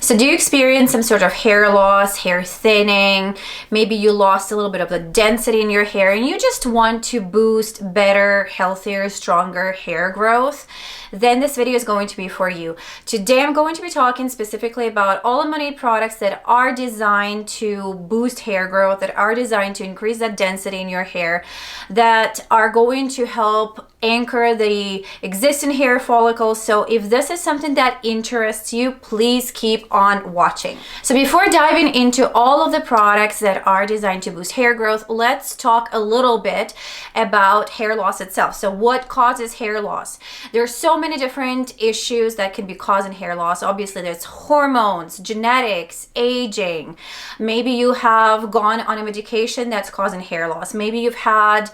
So do you experience some sort of hair loss, hair thinning? Maybe you lost a little bit of the density in your hair and you just want to boost better, healthier, stronger hair growth? Then this video is going to be for you. Today I'm going to be talking specifically about all of MONAT products that are designed to boost hair growth, that are designed to increase that density in your hair, that are going to help anchor the existing hair follicles. So if this is something that interests you, please keep on watching. So before diving into all of the products that are designed to boost hair growth, let's talk a little bit about hair loss itself. So what causes hair loss? There's so many different issues that can be causing hair loss. Obviously there's hormones, genetics, aging. Maybe you have gone on a medication that's causing hair loss. Maybe you've had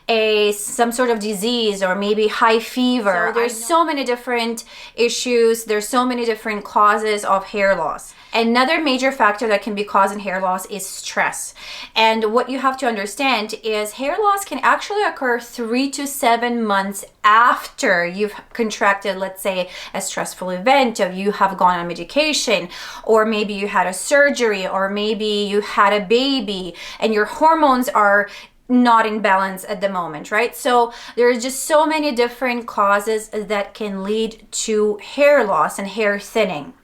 some sort of disease, or maybe high fever. So there's so many different issues. There's so many different causes of hair loss. Another major factor that can be causing hair loss is stress. And what you have to understand is hair loss can actually occur 3 to 7 months after you've contracted, let's say, a stressful event, or you have gone on medication, or maybe you had a surgery, or maybe you had a baby and your hormones are not in balance at the moment, right? So there are just so many different causes that can lead to hair loss and hair thinning.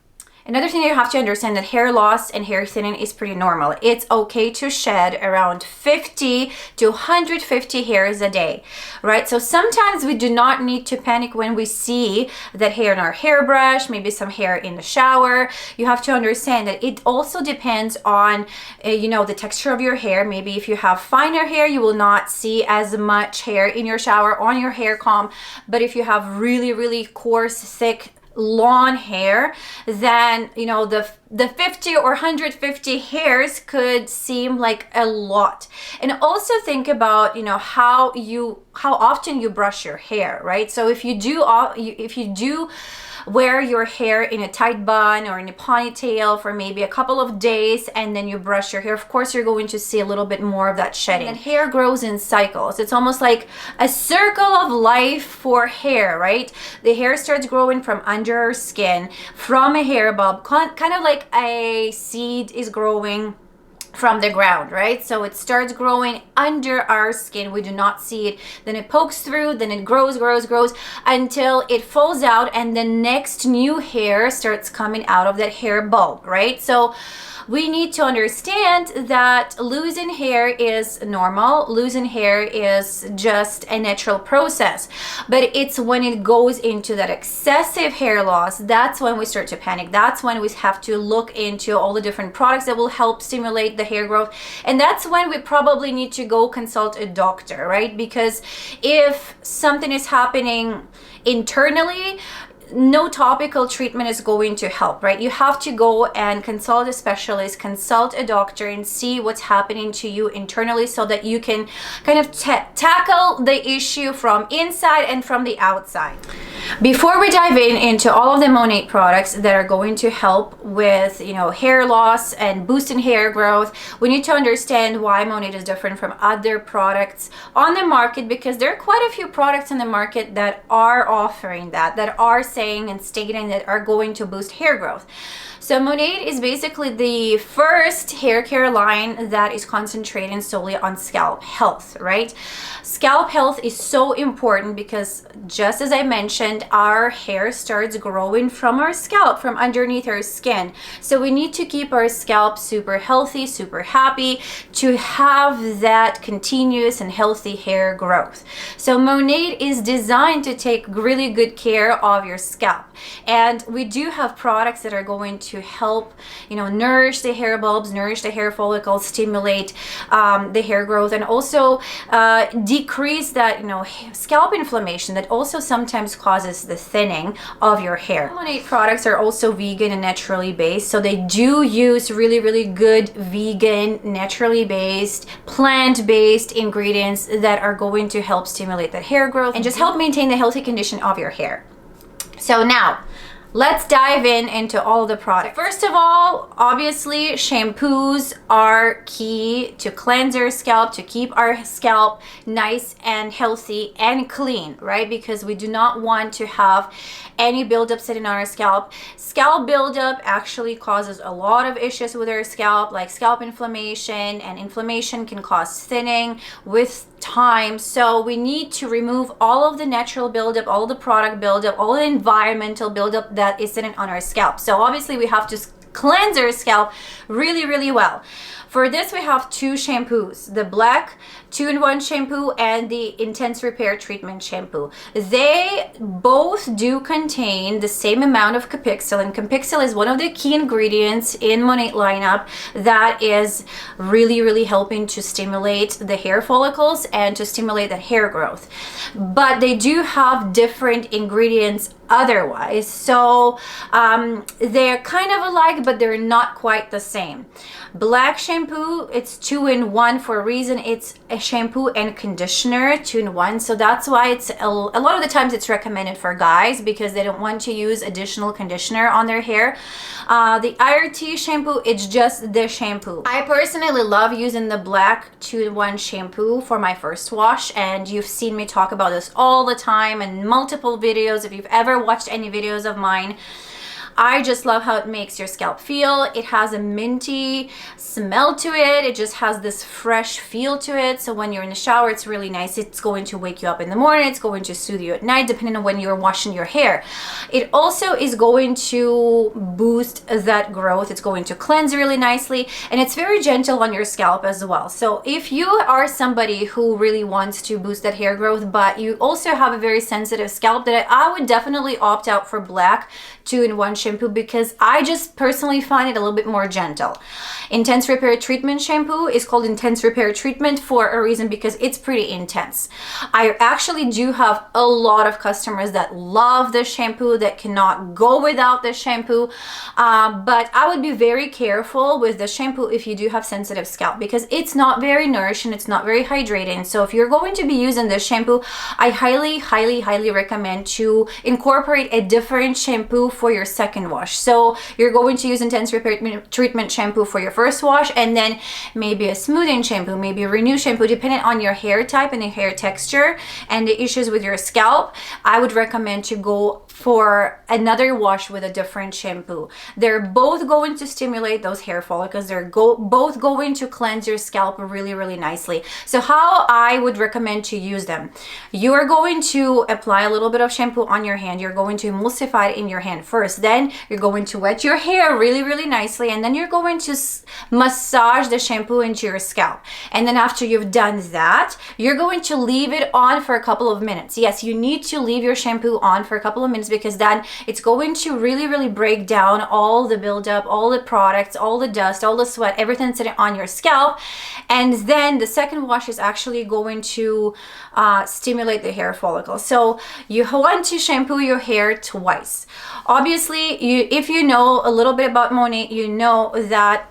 Another thing you have to understand, that hair loss and hair thinning is pretty normal. It's okay to shed around 50 to 150 hairs a day, right? So sometimes we do not need to panic when we see that hair in our hairbrush, maybe some hair in the shower. You have to understand that it also depends on, the texture of your hair. Maybe if you have finer hair, you will not see as much hair in your shower on your hair comb. But if you have really, really coarse, thick, long hair, then the 50 or 150 hairs could seem like a lot. And also think about how often you brush your hair, right? So if you do wear your hair in a tight bun or in a ponytail for maybe a couple of days and then you brush your hair, of course you're going to see a little bit more of that shedding. And hair grows in cycles. It's almost like a circle of life for hair, right? The hair starts growing from under our skin, from a hair bulb, kind of like a seed is growing from the ground, right? So it starts growing under our skin. We do not see it. Then it pokes through, then it grows until it falls out, and the next new hair starts coming out of that hair bulb, right? So we need to understand that losing hair is normal. Losing hair is just a natural process. But it's when it goes into that excessive hair loss, that's when we start to panic. That's when we have to look into all the different products that will help stimulate the hair growth. And that's when we probably need to go consult a doctor, right? Because if something is happening internally, no topical treatment is going to help, right? You have to go and consult a specialist, consult a doctor, and see what's happening to you internally so that you can kind of tackle the issue from inside and from the outside. Before we dive into all of the MONAT products that are going to help with hair loss and boosting hair growth, we need to understand why MONAT is different from other products on the market, because there are quite a few products on the market that are offering that are saying and stating that are going to boost hair growth. So MONAT is basically the first hair care line that is concentrating solely on scalp health, right? Scalp health is so important because, just as I mentioned, our hair starts growing from our scalp, from underneath our skin. So we need to keep our scalp super healthy, super happy, to have that continuous and healthy hair growth. So MONAT is designed to take really good care of your scalp. And we do have products that are going to help, nourish the hair bulbs, nourish the hair follicles, stimulate the hair growth, and also decrease that, scalp inflammation that also sometimes causes the thinning of your hair. MONAT products are also vegan and naturally based, so they do use really, really good vegan, naturally based, plant-based ingredients that are going to help stimulate that hair growth and just help maintain the healthy condition of your hair. So now, Let's dive into all the products. First of all, obviously shampoos are key to cleanse our scalp, to keep our scalp nice and healthy and clean, right? Because we do not want to have any buildup sitting on our scalp. Scalp buildup actually causes a lot of issues with our scalp, like scalp inflammation, and inflammation can cause thinning with time. So we need to remove all of the natural buildup, all the product buildup, all the environmental buildup that is sitting on our scalp. So obviously we have to cleanse our scalp really, really well. For this, we have two shampoos, the black 2-in-1 shampoo and the intense repair treatment shampoo. They both do contain the same amount of Capixyl, and Capixyl is one of the key ingredients in MONAT lineup that is really, really helping to stimulate the hair follicles and to stimulate the hair growth. But they do have different ingredients otherwise, so they're kind of alike, but they're not quite the same. Black shampoo, it's 2-in-1 for a reason. It's a shampoo and conditioner 2-in-1, so that's why it's a lot of the times it's recommended for guys because they don't want to use additional conditioner on their hair. The IRT shampoo, it's just the shampoo. I personally love using the black 2-in-1 shampoo for my first wash, and you've seen me talk about this all the time in multiple videos. If you've ever watched any videos of mine, I just love how it makes your scalp feel. It has a minty smell to it. It just has this fresh feel to it. So when you're in the shower, it's really nice. It's going to wake you up in the morning. It's going to soothe you at night, depending on when you're washing your hair. It also is going to boost that growth. It's going to cleanse really nicely, and it's very gentle on your scalp as well. So if you are somebody who really wants to boost that hair growth, but you also have a very sensitive scalp, that I would definitely opt out for black 2-in-1 shampoo because I just personally find it a little bit more gentle. Intense Repair Treatment shampoo is called Intense Repair Treatment for a reason because it's pretty intense. I actually do have a lot of customers that love this shampoo, that cannot go without this shampoo, but I would be very careful with the shampoo if you do have sensitive scalp because it's not very nourishing, it's not very hydrating. So if you're going to be using this shampoo, I highly recommend to incorporate a different shampoo for your second wash. So you're going to use Intense Repair Treatment shampoo for your first wash, and then maybe a smoothing shampoo, maybe a renew shampoo, depending on your hair type and the hair texture and the issues with your scalp. I would recommend to go for another wash with a different shampoo. They're both going to stimulate those hair follicles. They're both going to cleanse your scalp really nicely. So how I would recommend to use them: you are going to apply a little bit of shampoo on your hand. You're going to emulsify it in your hand first. Then you're going to wet your hair really nicely, and then you're going to massage the shampoo into your scalp. And then after you've done that, you're going to leave it on for a couple of minutes. Yes, you need to leave your shampoo on for a couple of minutes because then it's going to really break down all the buildup, all the products, all the dust, all the sweat, everything sitting on your scalp. And then the second wash is actually going to stimulate the hair follicle. So you want to shampoo your hair twice. Obviously, if you know a little bit about MONAT, you know that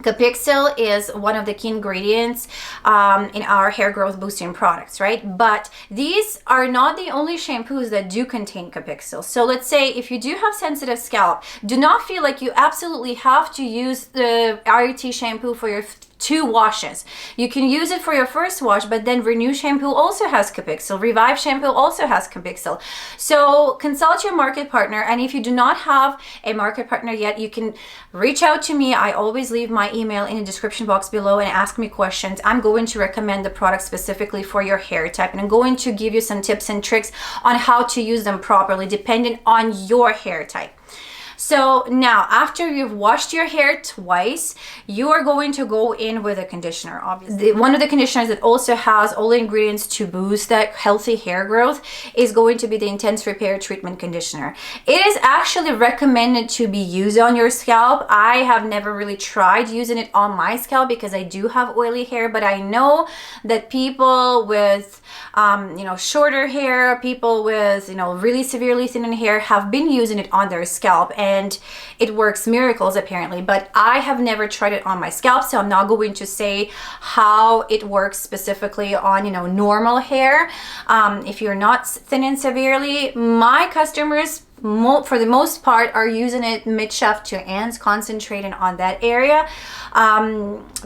Capixyl is one of the key ingredients in our hair growth boosting products, right? But these are not the only shampoos that do contain Capixyl. So let's say if you do have sensitive scalp, do not feel like you absolutely have to use the RET shampoo for your 2 washes. You can use it for your first wash, but then Renew shampoo also has Capixyl. Revive shampoo also has Capixyl. So consult your market partner, and if you do not have a market partner yet, you can reach out to me. I always leave my email in the description box below and ask me questions. I'm going to recommend the product specifically for your hair type, and I'm going to give you some tips and tricks on how to use them properly depending on your hair type. So now, after you've washed your hair twice, you are going to go in with a conditioner. Obviously, one of the conditioners that also has all the ingredients to boost that healthy hair growth is going to be the Intense Repair Treatment Conditioner. It is actually recommended to be used on your scalp. I have never really tried using it on my scalp because I do have oily hair, but I know that people with shorter hair, people with really severely thinning hair have been using it on their scalp, and it works miracles apparently. But I have never tried it on my scalp, so I'm not going to say how it works specifically on normal hair. If you're not thinning severely, my customers for the most part are using it mid-shaft to ends, concentrating on that area,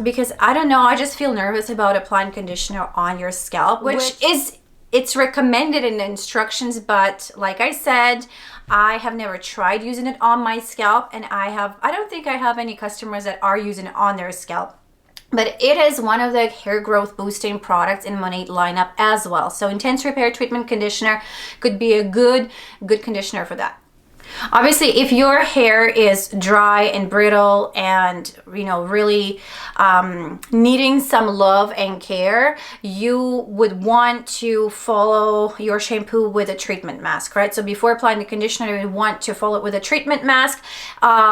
because I don't know, I just feel nervous about applying conditioner on your scalp, which is, it's recommended in the instructions, but like I said, I have never tried using it on my scalp, and I don't think I have any customers that are using it on their scalp. But it is one of the hair growth boosting products in MONAT lineup as well. So Intense Repair Treatment Conditioner could be a good conditioner for that. Obviously, if your hair is dry and brittle and, you know, really needing some love and care, you would want to follow your shampoo with a treatment mask, right? So before applying the conditioner, you would want to follow it with a treatment mask.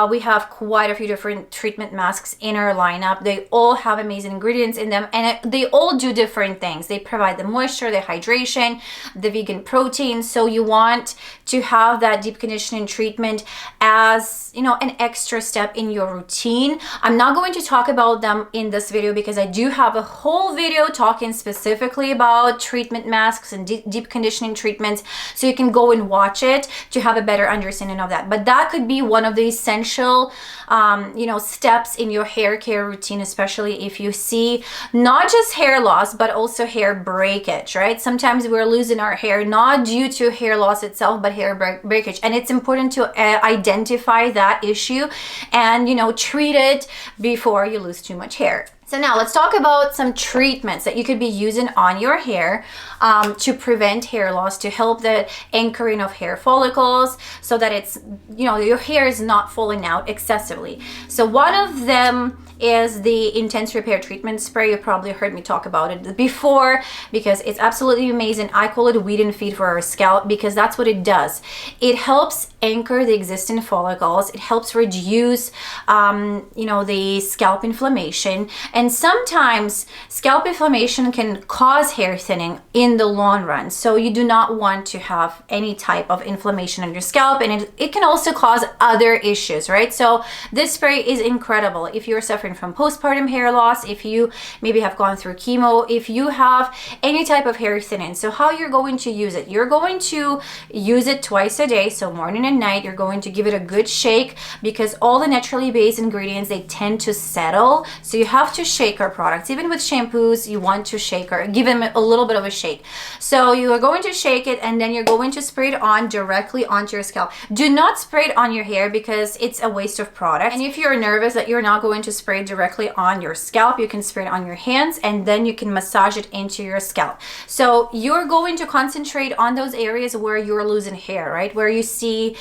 We have quite a few different treatment masks in our lineup. They all have amazing ingredients in them, and they all do different things. They provide the moisture, the hydration, the vegan protein. So you want to have that deep conditioning treatment as, you know, an extra step in your routine. I'm not going to talk about them in this video because I do have a whole video talking specifically about treatment masks and deep conditioning treatments, so you can go and watch it to have a better understanding of that. But that could be one of the essential you know, steps in your hair care routine, especially if you see not just hair loss but also hair breakage, right? Sometimes we're losing our hair not due to hair loss itself but hair breakage, and it's important to identify that issue and, you know, treat it before you lose too much hair. So now let's talk about some treatments that you could be using on your hair to prevent hair loss, to help the anchoring of hair follicles so that it's, you know, your hair is not falling out excessively. So one of them is the Intense Repair Treatment Spray. You probably heard me talk about it before because it's absolutely amazing. I call it weed and feed for our scalp because that's what it does. It helps anchor the existing follicles. It helps reduce, you know, the scalp inflammation. And sometimes scalp inflammation can cause hair thinning in the long run. So you do not want to have any type of inflammation on your scalp, and it can also cause other issues, right? So this spray is incredible if you're suffering from postpartum hair loss, if you maybe have gone through chemo, if you have any type of hair thinning. So how you're going to use it? You're going to use it twice a day, so morning and night. You're going to give it a good shake because all the naturally based ingredients, they tend to settle. So you have to shake our products. Even with shampoos, you want to shake or give them a little bit of a shake. So you are going to shake it, and then you're going to spray it on directly onto your scalp. Do not spray it on your hair because it's a waste of product. And if you're nervous that you're not going to spray directly on your scalp, you can spray it on your hands, and then you can massage it into your scalp. So you're going to concentrate on those areas where you're losing hair, right? Where you see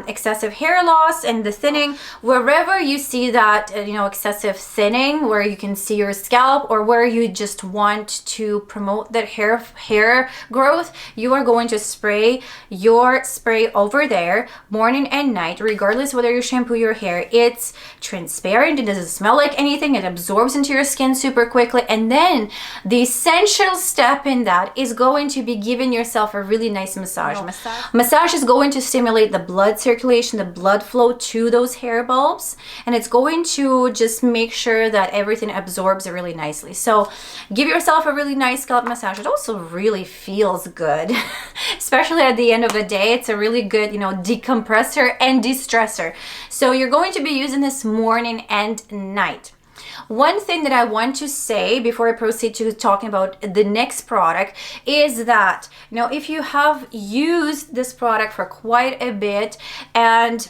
excessive hair loss and the thinning. Wherever you see that, you know, excessive thinning, where you can see your scalp, or where you just want to promote that hair growth, you are going to spray your spray over there morning and night, regardless whether you shampoo your hair. It's transparent, it doesn't smell like anything, it absorbs into your skin super quickly. And then the essential step in that is going to be giving yourself a really nice massage. Massage is going to stimulate the blood circulation, the blood flow to those hair bulbs, and it's going to just make sure that everything absorbs really nicely. So give yourself a really nice scalp massage. It also really feels good, especially at the end of the day. It's a really good, you know, decompressor and de-stressor. So you're going to be using this morning and night. One thing that I want to say before I proceed to talking about the next product is that, you know, if you have used this product for quite a bit and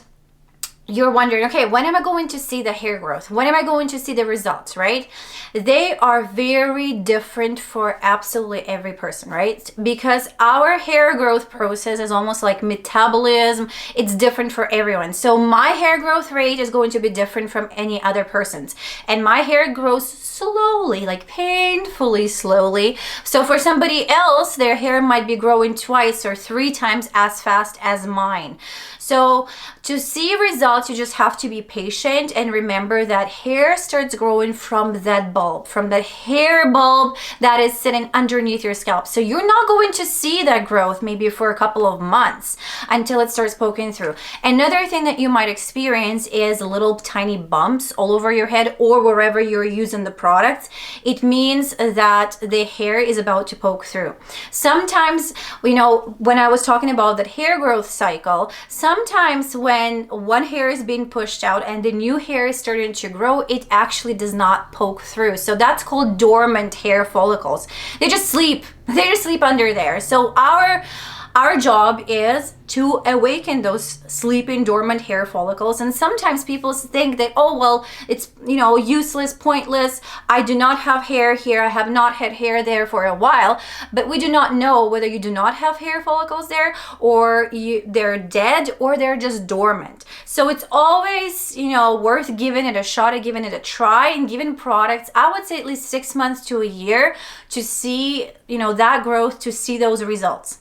you're wondering, okay, when am I going to see the hair growth? When am I going to see the results, right? They are very different for absolutely every person, right? Because our hair growth process is almost like metabolism. It's different for everyone. So my hair growth rate is going to be different from any other person's. And my hair grows slowly, like painfully slowly. So for somebody else, their hair might be growing twice or 3 times as fast as mine. So to see results, you just have to be patient and remember that hair starts growing from that bulb, from the hair bulb that is sitting underneath your scalp. So you're not going to see that growth maybe for a couple of months until it starts poking through. Another thing that you might experience is little tiny bumps all over your head or wherever you're using the products. It means that the hair is about to poke through. Sometimes, you know, when I was talking about that hair growth cycle, sometimes when one hair is being pushed out and the new hair is starting to grow, it actually does not poke through. So that's called dormant hair follicles. They just sleep. They just sleep under there. So our job is to awaken those sleeping dormant hair follicles. And sometimes people think that, oh, well, it's, you know, useless, pointless. I do not have hair here. I have not had hair there for a while. But we do not know whether you do not have hair follicles there or they're dead or they're just dormant. So it's always, you know, worth giving it a shot and giving it a try and giving products, I would say at least 6 months to a year to see, you know, that growth, to see those results.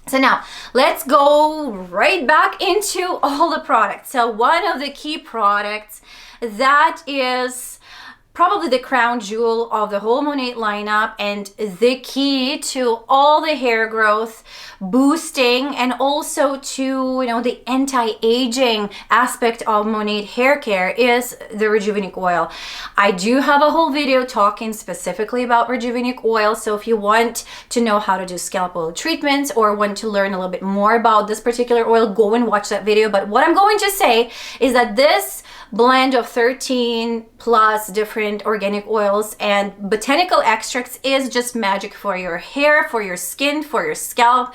So now let's go right back into all the products. So one of the key products that is probably the crown jewel of the whole MONAT lineup and the key to all the hair growth boosting and also to, you know, the anti-aging aspect of MONAT hair care is the Rejuvenic oil. I do have a whole video talking specifically about Rejuvenic oil, so if you want to know how to do scalp oil treatments or want to learn a little bit more about this particular oil, go and watch that video. But what I'm going to say is that this blend of 13 plus different organic oils and botanical extracts is just magic for your hair, for your skin, for your scalp.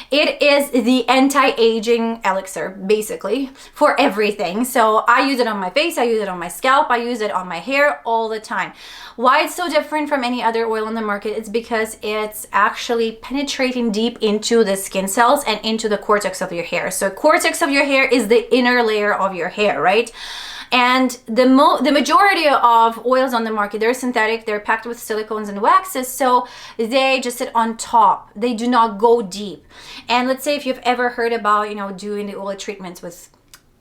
It is the anti-aging elixir, basically, for everything. So I use it on my face, I use it on my scalp, I use it on my hair all the time. Why it's so different from any other oil on the market is because it's actually penetrating deep into the skin cells and into the cortex of your hair. So cortex of your hair is the inner layer of your hair, right? And the majority of oils on the market, they're synthetic, they're packed with silicones and waxes, so they just sit on top. They do not go deep. And let's say if you've ever heard about, you know, doing the oil treatments with,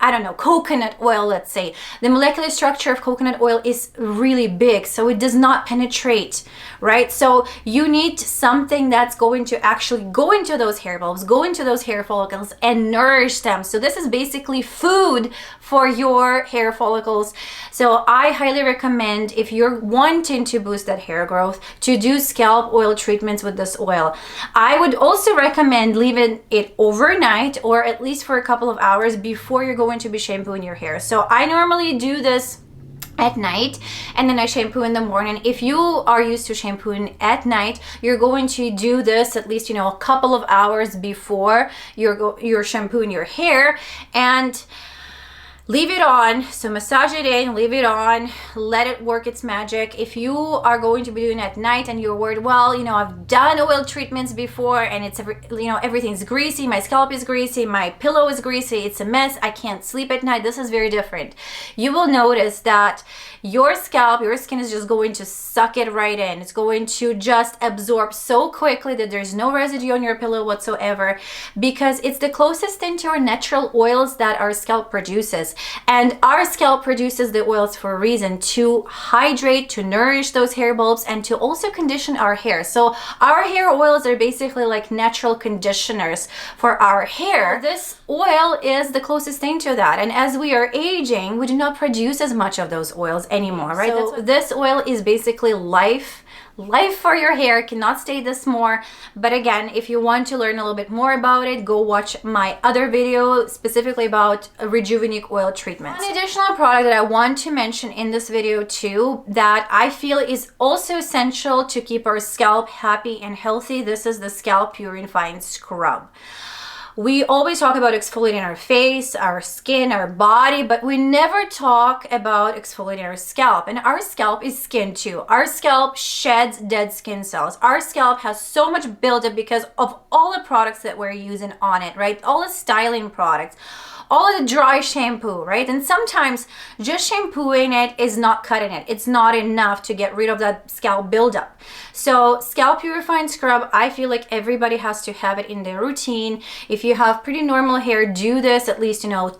I don't know, coconut oil, let's say. The molecular structure of coconut oil is really big, so it does not penetrate, right? So you need something that's going to actually go into those hair bulbs, go into those hair follicles and nourish them. So this is basically food for your hair follicles. So I highly recommend, if you're wanting to boost that hair growth, to do scalp oil treatments with this oil. I would also recommend leaving it overnight or at least for a couple of hours before you're going to be shampooing your hair. So I normally do this at night and then I shampoo in the morning. If you are used to shampooing at night, you're going to do this at least, you know, a couple of hours before you're shampooing your hair and leave it on. So massage it in, leave it on, let it work its magic. If you are going to be doing it at night and you're worried, well, you know, I've done oil treatments before and it's, you know, everything's greasy, my scalp is greasy, my pillow is greasy, it's a mess, I can't sleep at night. This is very different. You will notice that your scalp, your skin is just going to suck it right in. It's going to just absorb so quickly that there's no residue on your pillow whatsoever, because it's the closest thing to our natural oils that our scalp produces. And our scalp produces the oils for a reason, to hydrate, to nourish those hair bulbs, and to also condition our hair. So our hair oils are basically like natural conditioners for our hair. This oil is the closest thing to that. And as we are aging, we do not produce as much of those oils anymore, right? So this oil is basically life for your hair. Cannot state this more, but again, if you want to learn a little bit more about it, go watch my other video specifically about Rejuvenic oil treatments. One additional product that I want to mention in this video too, that I feel is also essential to keep our scalp happy and healthy, this is the Scalp Purifying Scrub. We always talk about exfoliating our face, our skin, our body, but we never talk about exfoliating our scalp. And our scalp is skin too. Our scalp sheds dead skin cells. Our scalp has so much buildup because of all the products that we're using on it, right? All the styling products, all of the dry shampoo, right? And sometimes just shampooing it is not cutting it. It's not enough to get rid of that scalp buildup. So scalp purifying scrub, I feel like everybody has to have it in their routine. If you have pretty normal hair, do this at least, you know,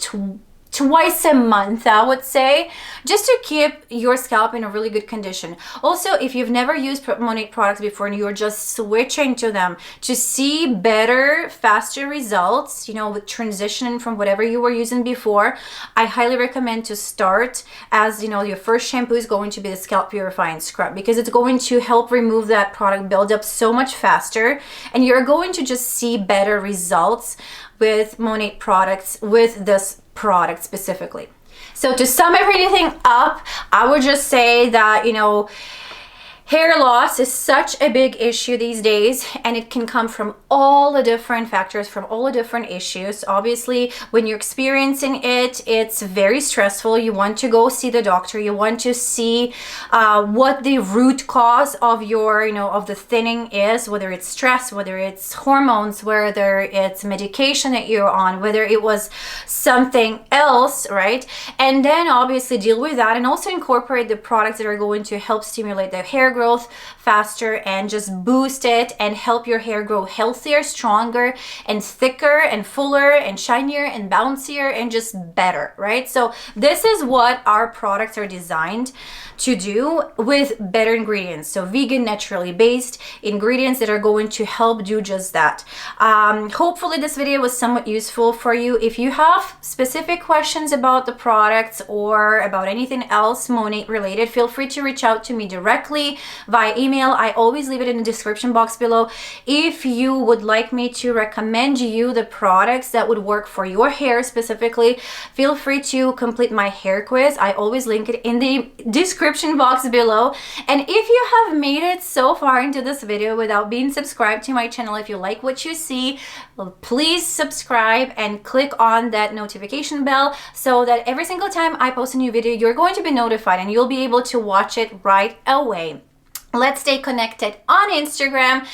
twice a month, I would say, just to keep your scalp in a really good condition. Also, if you've never used MONAT products before and you're just switching to them to see better, faster results, you know, with transitioning from whatever you were using before, I highly recommend to start as, you know, your first shampoo is going to be the scalp purifying scrub, because it's going to help remove that product buildup so much faster, and you're going to just see better results with MONAT products, with this product specifically. So to sum everything up, I would just say that, you know, hair loss is such a big issue these days, and it can come from all the different factors, from all the different issues. Obviously, when you're experiencing it, it's very stressful. You want to go see the doctor. You want to see what the root cause of your, you know, of the thinning is, whether it's stress, whether it's hormones, whether it's medication that you're on, whether it was something else, right? And then obviously deal with that, and also incorporate the products that are going to help stimulate the hair growth faster and just boost it and help your hair grow healthier, stronger, and thicker and fuller and shinier and bouncier and just better, right? So this is what our products are designed to do, with better ingredients. So vegan, naturally based ingredients that are going to help do just that. Hopefully this video was somewhat useful for you. If you have specific questions about the products or about anything else MONAT related, feel free to reach out to me directly via email. I always leave it in the description box below. If you would like me to recommend you the products that would work for your hair specifically, feel free to complete my hair quiz. I always link it in the description box below. And if you have made it so far into this video without being subscribed to my channel, if you like what you see, please subscribe and click on that notification bell so that every single time I post a new video, you're going to be notified and you'll be able to watch it right away. Let's stay connected on Instagram.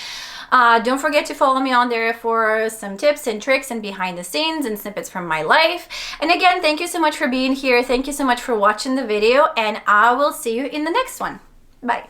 Don't forget to follow me on there for some tips and tricks and behind the scenes and snippets from my life. And again, thank you so much for being here. Thank you so much for watching the video, and I will see you in the next one. Bye.